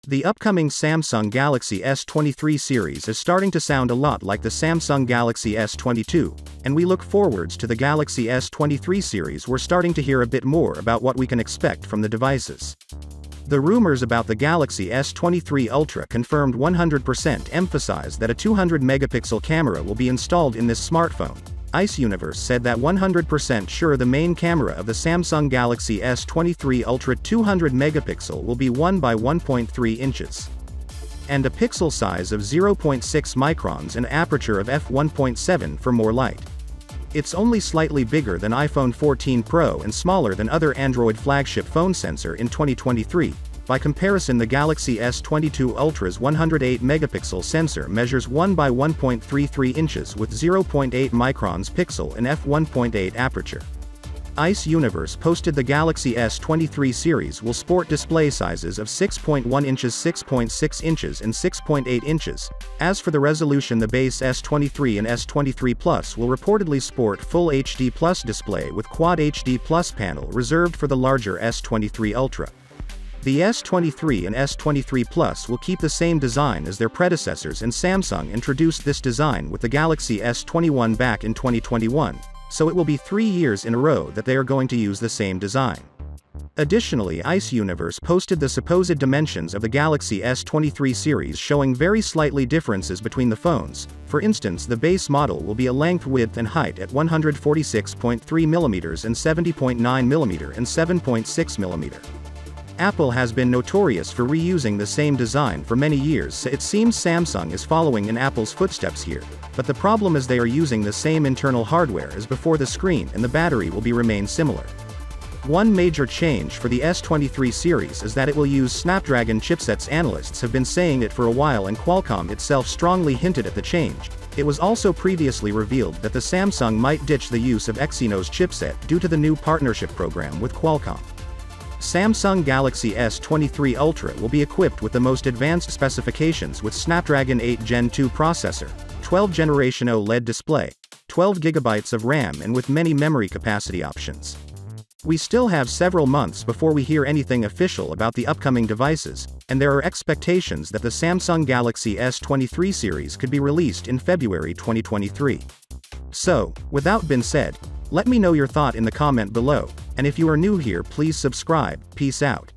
The upcoming Samsung Galaxy S23 series is starting to sound a lot like the Samsung Galaxy S22, and we look forwards to the Galaxy S23 series. We're starting to hear a bit more about what we can expect from the devices. The rumors about the Galaxy S23 Ultra confirmed 100% emphasize that a 200-megapixel camera will be installed in this smartphone. Ice Universe said that 100% sure the main camera of the Samsung Galaxy S23 Ultra 200-megapixel will be 1 by 1.3 inches. And a pixel size of 0.6 microns and aperture of f1.7 for more light. It's only slightly bigger than iPhone 14 Pro and smaller than other Android flagship phone sensor in 2023. By comparison, the Galaxy S22 Ultra's 108-megapixel sensor measures 1 by 1.33 inches with 0.8 microns pixel and f1.8 aperture. Ice Universe posted the Galaxy S23 series will sport display sizes of 6.1 inches, 6.6 inches and 6.8 inches. As for the resolution, the base S23 and S23 Plus will reportedly sport Full HD Plus display with Quad HD Plus panel reserved for the larger S23 Ultra. The S23 and S23 Plus will keep the same design as their predecessors, and Samsung introduced this design with the Galaxy S21 back in 2021, so it will be 3 years in a row that they are going to use the same design. Additionally, Ice Universe posted the supposed dimensions of the Galaxy S23 series, showing very slightly differences between the phones. For instance, the base model will be a length, width and height at 146.3 mm and 70.9 mm and 7.6 mm. Apple has been notorious for reusing the same design for many years, so it seems Samsung is following in Apple's footsteps here, but the problem is they are using the same internal hardware as before. The screen and the battery will remain similar. One major change for the S23 series is that it will use Snapdragon chipsets. Analysts have been saying it for a while, and Qualcomm itself strongly hinted at the change. It was also previously revealed that the Samsung might ditch the use of Exynos chipset due to the new partnership program with Qualcomm. Samsung Galaxy S23 Ultra will be equipped with the most advanced specifications with Snapdragon 8 Gen 2 processor, 12 Generation OLED display, 12 GB of RAM and with many memory capacity options. We still have several months before we hear anything official about the upcoming devices, and there are expectations that the Samsung Galaxy S23 series could be released in February 2023. So, with that being said, let me know your thought in the comment below, and if you are new here, please subscribe. Peace out.